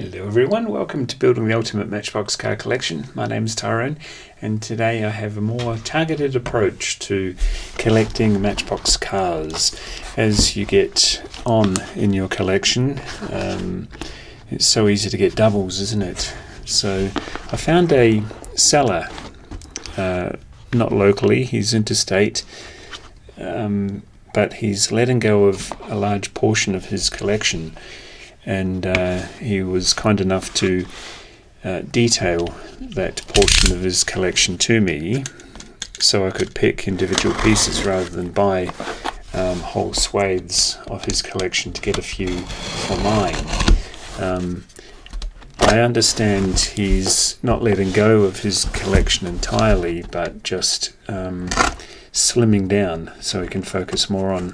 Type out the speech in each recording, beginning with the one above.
Hello everyone, welcome to Building the Ultimate Matchbox Car Collection. My name is Tyrone and today I have a more targeted approach to collecting Matchbox cars. As you get on in your collection, it's so easy to get doubles, isn't it? So I found a seller, not locally, he's interstate, but he's letting go of a large portion of his collection. And he was kind enough to detail that portion of his collection to me so I could pick individual pieces rather than buy whole swathes of his collection to get a few for mine. I understand he's not letting go of his collection entirely, but just slimming down so he can focus more on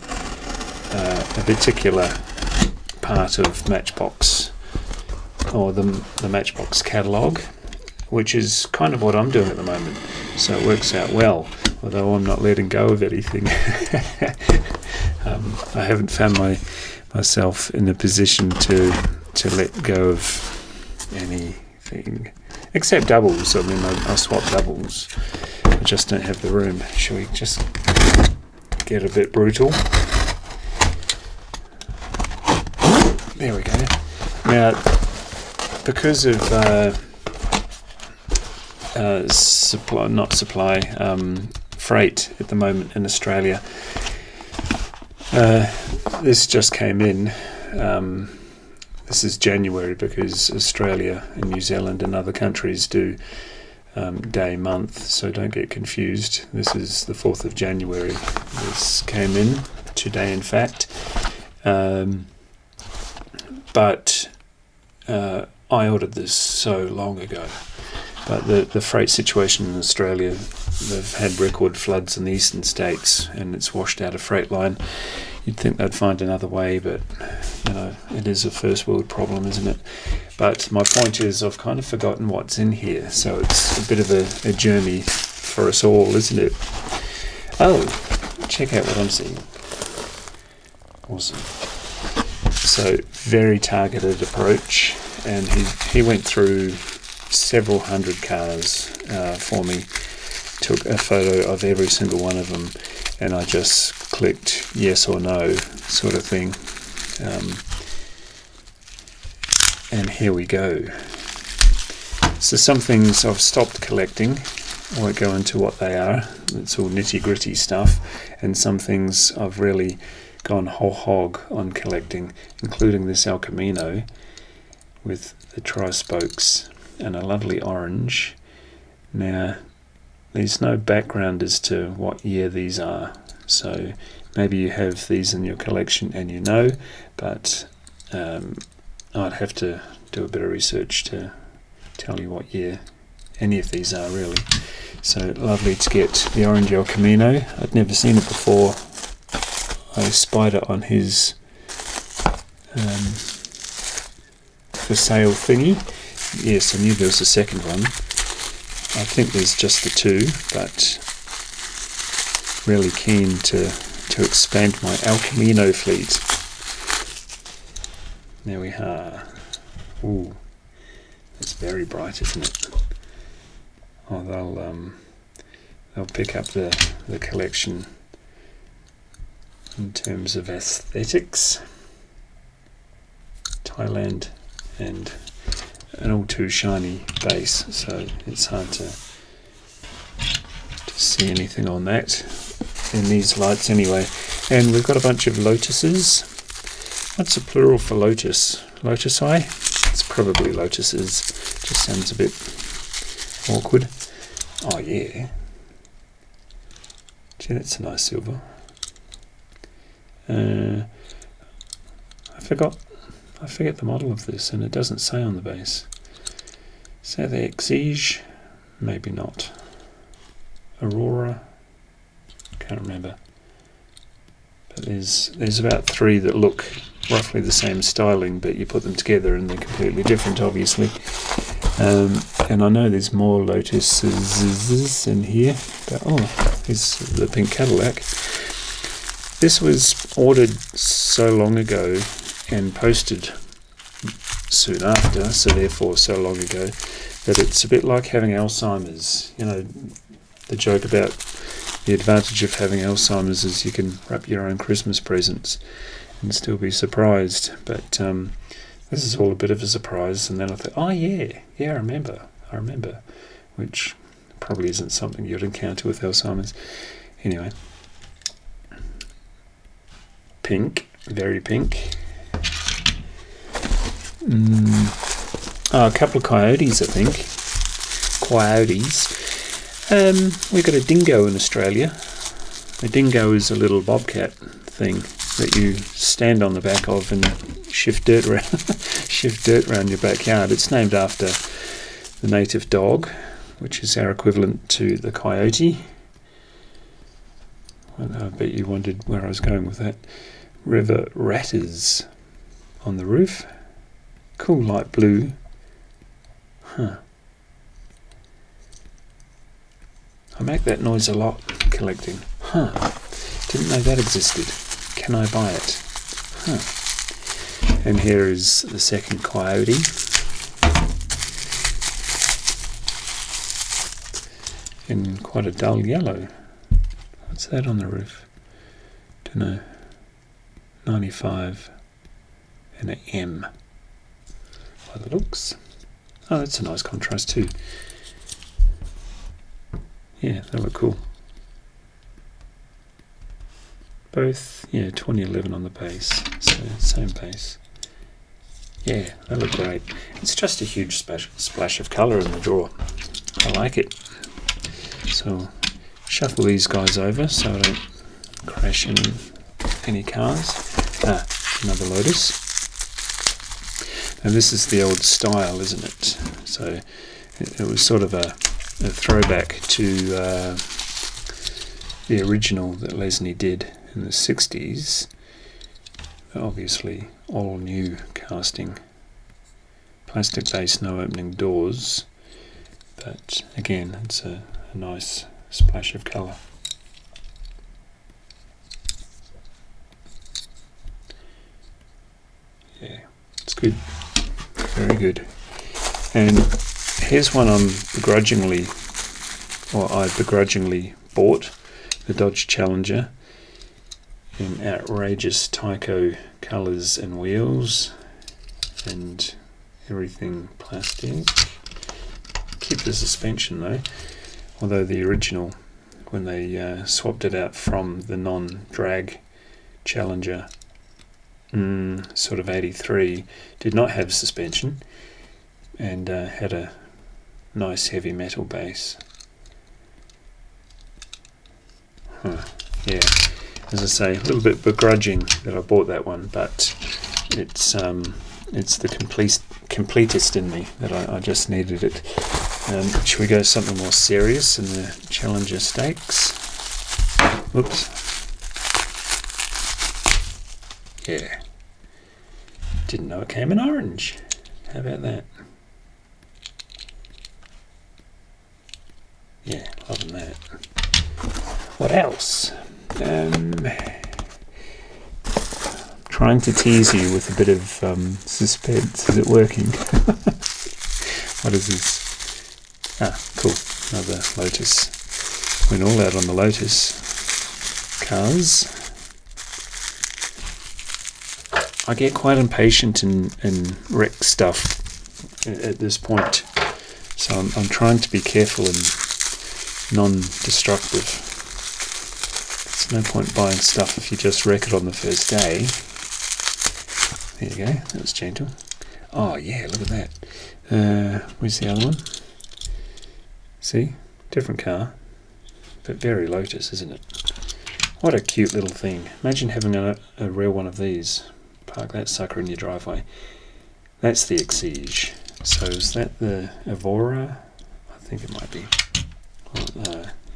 a particular part of Matchbox, or the Matchbox catalogue, which is kind of what I'm doing at the moment, so it works out well, although I'm not letting go of anything. I haven't found myself in a position to let go of anything except doubles. I mean, I'll swap doubles, I just don't have the room. Shall we just get a bit brutal? There we go. Now, because of freight at the moment in Australia, this just came in. This is January because Australia and New Zealand and other countries do day, month, so don't get confused. This is the 4th of January. This came in today, in fact. But I ordered this so long ago. But the freight situation in Australia, they've had record floods in the eastern states and it's washed out a freight line. You'd think they'd find another way, but you know, it is a first world problem, isn't it? But my point is, I've kind of forgotten what's in here, so it's a bit of a journey for us all, isn't it? Oh, check out what I'm seeing. Awesome. So very targeted approach, and he went through several hundred cars for me, took a photo of every single one of them, and I just clicked yes or no sort of thing, and here we go. So some things I've stopped collecting, I won't go into what they are, it's all nitty gritty stuff, and some things I've really gone whole hog on collecting, including this El Camino with the tri-spokes and a lovely orange. Now, there's no background as to what year these are, so maybe you have these in your collection and you know, but I'd have to do a bit of research to tell you what year any of these are, really. So lovely to get the orange El Camino. I'd never seen it before. I spied it on his for sale thingy. Yes, I knew there was a second one. I think there's just the two, but really keen to expand my El Camino fleet. There we are. Ooh, it's very bright, isn't it? Oh, they'll pick up the collection in terms of aesthetics. Thailand and an all too shiny base, so it's hard to see anything on that in these lights anyway. And we've got a bunch of lotuses. What's the plural for lotus? Lotusi? It's probably lotuses. Just sounds a bit awkward. Oh yeah. Gee, that's a nice silver. I forget the model of this, and it doesn't say on the base. Is that the Exige? Maybe not. Aurora? Can't remember. But there's about 3 that look roughly the same styling, but you put them together and they're completely different, obviously. And I know there's more Lotuses in here, but here's the pink Cadillac. This was ordered so long ago and posted soon after, so therefore so long ago, that it's a bit like having Alzheimer's. You know, the joke about the advantage of having Alzheimer's is you can wrap your own Christmas presents and still be surprised. But this is all a bit of a surprise. And then I thought, oh yeah, I remember. Which probably isn't something you'd encounter with Alzheimer's. Anyway, pink, very pink. A couple of coyotes, I think. Coyotes. We've got a dingo in Australia. A dingo is a little bobcat thing that you stand on the back of and shift dirt around your backyard. It's named after the native dog, which is our equivalent to the coyote. Well, I bet you wondered where I was going with that. River ratters on the roof. Cool light blue. I make that noise a lot collecting. Didn't know that existed. Can I buy it? And here is the second coyote. In quite a dull yellow. What's that on the roof? Don't know. 95 and an M by the looks. Oh, that's a nice contrast too. Yeah, they look cool. Both, 2011 on the base, so same base. Yeah, they look great. It's just a huge splash of colour in the drawer. I like it. So shuffle these guys over so I don't crash any cars. Another Lotus. And this is the old style, isn't it? So it was sort of a throwback to the original that Lesney did in the 60s. Obviously all new casting. Plastic base, no opening doors. But again, it's a nice splash of colour. Yeah, it's good. Very good. And here's one I begrudgingly bought, the Dodge Challenger, in outrageous Tyco colours and wheels, and everything plastic. Keep the suspension though, although the original, when they swapped it out from the non-drag Challenger, sort of 83, did not have suspension and had a nice heavy metal base. Yeah, as I say, a little bit begrudging that I bought that one, but it's the completist in me that I just needed it. Should we go something more serious in the Challenger Stakes? Whoops. Yeah. Didn't know it came in orange. How about that? Yeah, loving that. What else? Trying to tease you with a bit of suspense. Is it working? What is this? Cool. Another Lotus. Went all out on the Lotus cars. I get quite impatient and wreck stuff at this point, so I'm trying to be careful and non-destructive. There's no point buying stuff if you just wreck it on the first day. There you go, that was gentle. Oh yeah, look at that. Where's the other one? See, different car, but very Lotus, isn't it? What a cute little thing. Imagine having a real one of these. Park that sucker in your driveway. That's the Exige. So is that the Evora? I think it might be.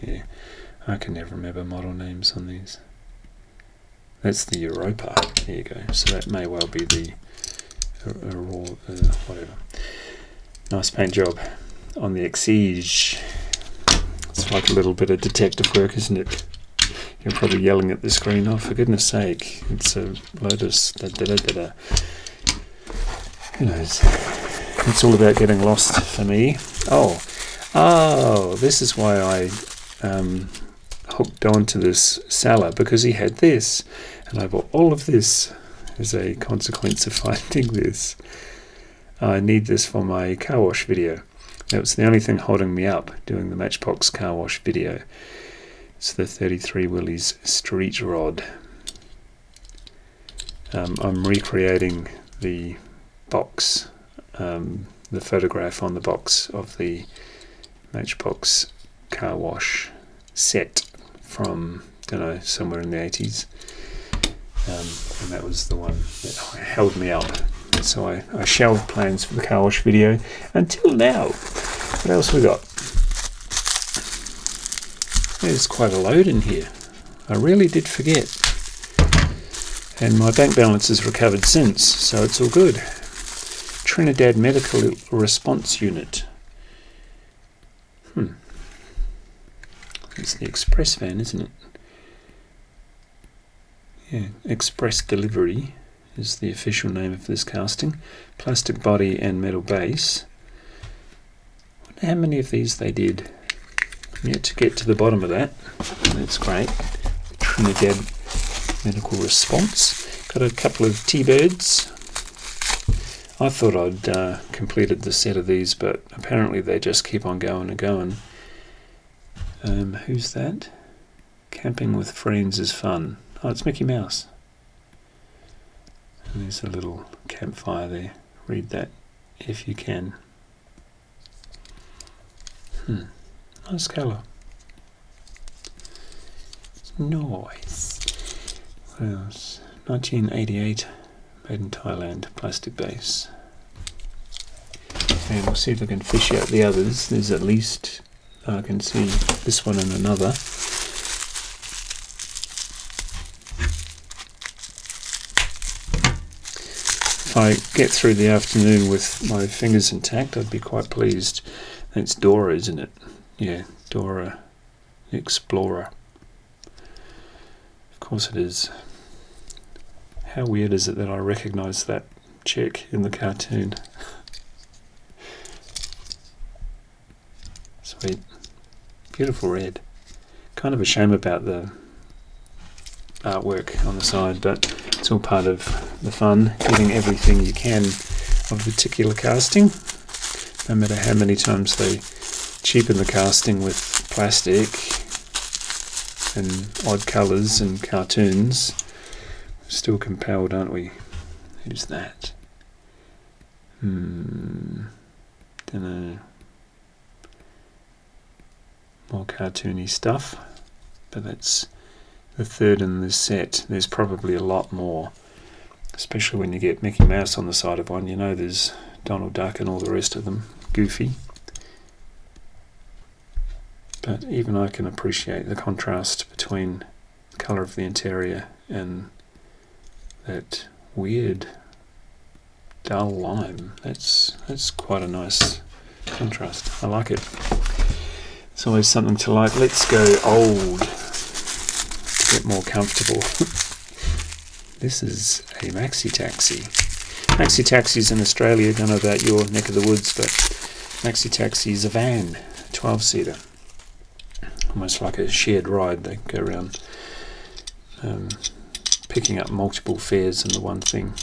Yeah, I can never remember model names on these. That's the Europa. There you go. So that may well be the whatever. Nice paint job on the Exige. It's like a little bit of detective work, isn't it? You're probably yelling at the screen, oh for goodness sake, it's a Lotus, who knows? It's all about getting lost for me. Oh, this is why I hooked onto this seller, because he had this, and I bought all of this as a consequence of finding this. I need this for my car wash video. That was the only thing holding me up doing the Matchbox car wash video. It's the 33 Willys street rod. I'm recreating the box, the photograph on the box of the Matchbox car wash set from, don't know, somewhere in the 80s. And that was the one that held me up. So I shelved plans for the car wash video until now. What else we got? There's quite a load in here. I really did forget. And my bank balance has recovered since, so it's all good. Trinidad Medical Response Unit. It's the express van, isn't it? Yeah, express delivery is the official name of this casting. Plastic body and metal base. I wonder how many of these they did. I'm yet to get to the bottom of that. That's great. Trinidad Medical Response. Got a couple of T-birds. I thought I'd completed the set of these, but apparently they just keep on going and going. Who's that? Camping with friends is fun. Oh, it's Mickey Mouse. And there's a little campfire there. Read that if you can. Nice colour. Nice. What else? 1988, made in Thailand, plastic base. And we'll see if I can fish out the others. There's at least, I can see this one and another. If I get through the afternoon with my fingers intact, I'd be quite pleased. It's Dora, isn't it? Yeah, Dora Explorer. Of course it is. How weird is it that I recognise that chick in the cartoon? Sweet. Beautiful red. Kind of a shame about the artwork on the side, but it's all part of the fun, getting everything you can of a particular casting. No matter how many times they cheapen the casting with plastic and odd colours and cartoons, we're still compelled, aren't we? Who's that? Don't know. More cartoony stuff, but that's the third in this set. There's probably a lot more, especially when you get Mickey Mouse on the side of one. You know there's Donald Duck and all the rest of them. Goofy. But even I can appreciate the contrast between the colour of the interior and that weird dull lime. That's quite a nice contrast. I like it. It's always something to like. Let's go old to get more comfortable. This is a maxi taxi. Maxi taxis in Australia, don't know about your neck of the woods, but maxi taxi is a van, 12-seater. Almost like a shared ride. They go around picking up multiple fares in the one thing.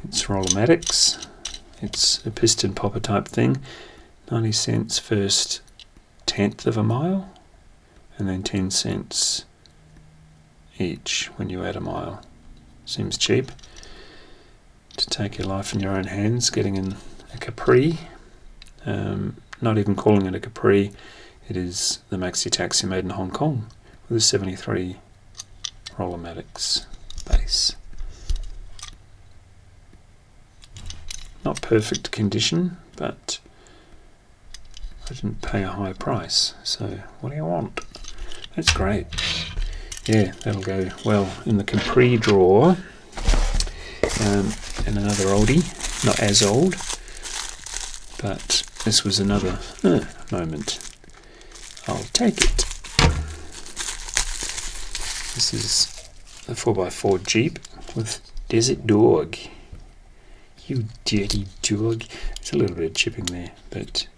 It's Rollermatics. It's a piston popper type thing. 90 cents first tenth of a mile, and then 10 cents each when you add a mile. Seems cheap to take your life in your own hands, getting in a Capri. Not even calling it a Capri, it is the maxi taxi made in Hong Kong with a 73 Rollermatics base. Not perfect condition, but I didn't pay a high price, so what do you want? That's great. Yeah, that'll go well in the Capri drawer. And another oldie, not as old, but this was another moment. I'll take it. This is the 4x4 Jeep with Desert Dog. You dirty dog. There's a little bit of chipping there, but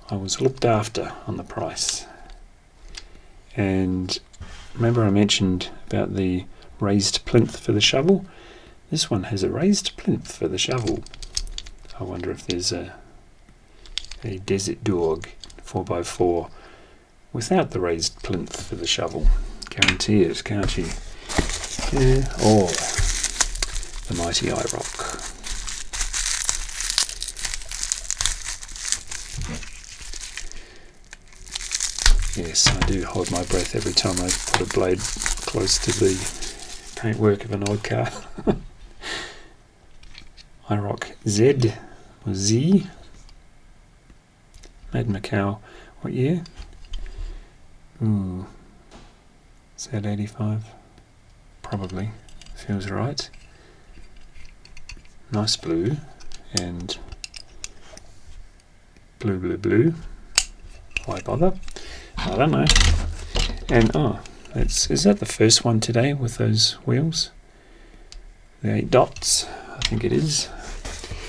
I was looked after on the price. And remember I mentioned about the raised plinth for the shovel? This one has a raised plinth for the shovel. I wonder if there's a Desert Dog 4x4 without the raised plinth for the shovel. Guarantee it, can't you? Yeah. Or the mighty iRock. Yes, I do hold my breath every time I put a blade close to the paintwork of an old car. iRock Z or Z. Made in Macau. What year? Ooh. Z85. Probably. Feels right. Nice blue. And blue. Why bother? I don't know. And is that the first one today with those wheels? The 8 dots, I think it is.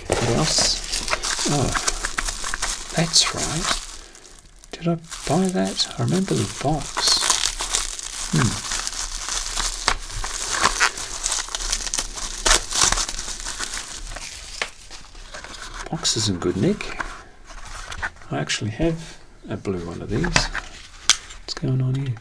What else? Oh, that's right. Did I buy that? I remember the box. Box is in good nick. I actually have a blue one of these. What's going on here?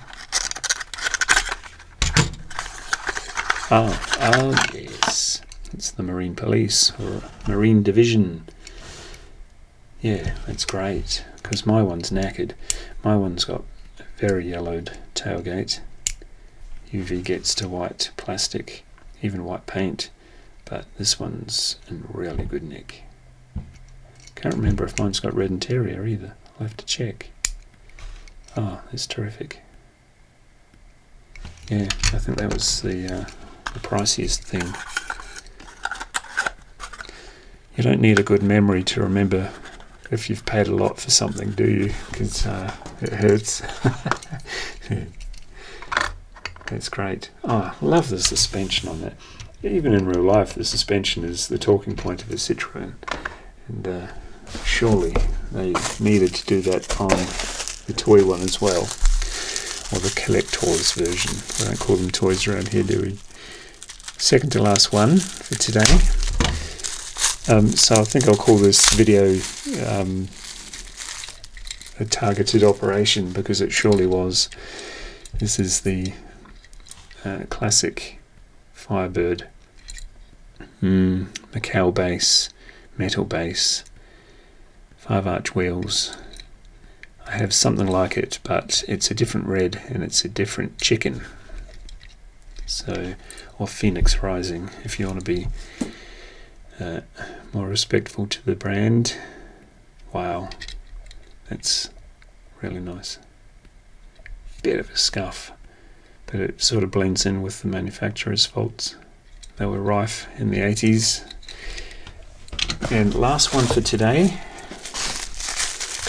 Oh yes. It's the Marine Police or Marine Division. Yeah, that's great. Because my one's knackered. My one's got a very yellowed tailgate. UV gets to white plastic, even white paint. But this one's in really good nick. Can't remember if mine's got red interior either. I'll have to check. Oh, that's terrific. Yeah, I think that was the priciest thing. You don't need a good memory to remember if you've paid a lot for something, do you? Because it hurts. That's great. Oh, I love the suspension on that. Even in real life, the suspension is the talking point of a Citroën. And surely they needed to do that on the toy one as well, or the collector's version. We don't call them toys around here, do we? Second to last one for today. So I think I'll call this video a targeted operation, because it surely was. This is the classic Firebird Macau base, metal base, 5-arch wheels. I have something like it, but it's a different red and it's a different chicken. So, or Phoenix Rising, if you want to be more respectful to the brand. Wow, that's really nice. Bit of a scuff, but it sort of blends in with the manufacturer's faults. They were rife in the 80s. And last one for today.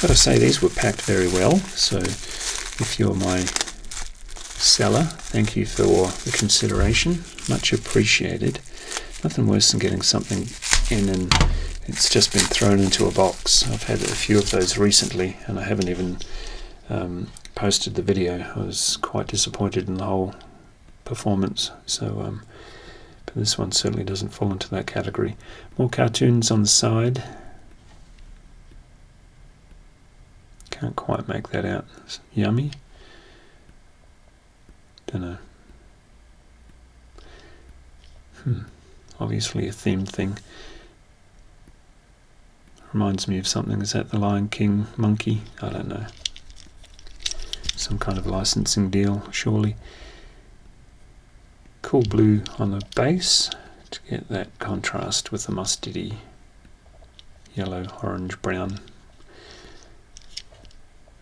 Got to say, these were packed very well, so if you're my seller, thank you for the consideration, much appreciated. Nothing worse than getting something in and it's just been thrown into a box. I've had a few of those recently and I haven't even posted the video. I was quite disappointed in the whole performance, so but this one certainly doesn't fall into that category. More cartoons on the side. Can't quite make that out. It's yummy. Don't know. Obviously a themed thing. Reminds me of something. Is that the Lion King monkey? I don't know. Some kind of licensing deal, surely. Cool blue on the base to get that contrast with the mustardy yellow, orange, brown.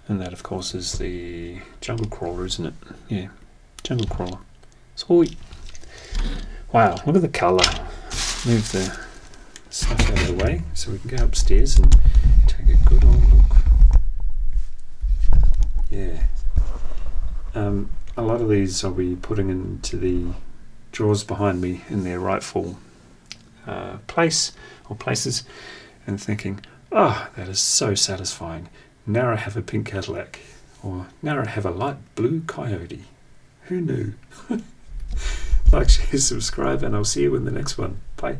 And that, of course, is the Jungle Crawler, isn't it? Yeah, Jungle Crawler. Sweet. Wow, look at the colour. Move the stuff out of the way so we can go upstairs and take a good old look. Yeah. A lot of these I'll be putting into the drawers behind me in their rightful place or places and thinking, oh, that is so satisfying. Now I have a pink Cadillac, or now I have a light blue Coyote. Who knew? Like, share, subscribe, and I'll see you in the next one. Bye.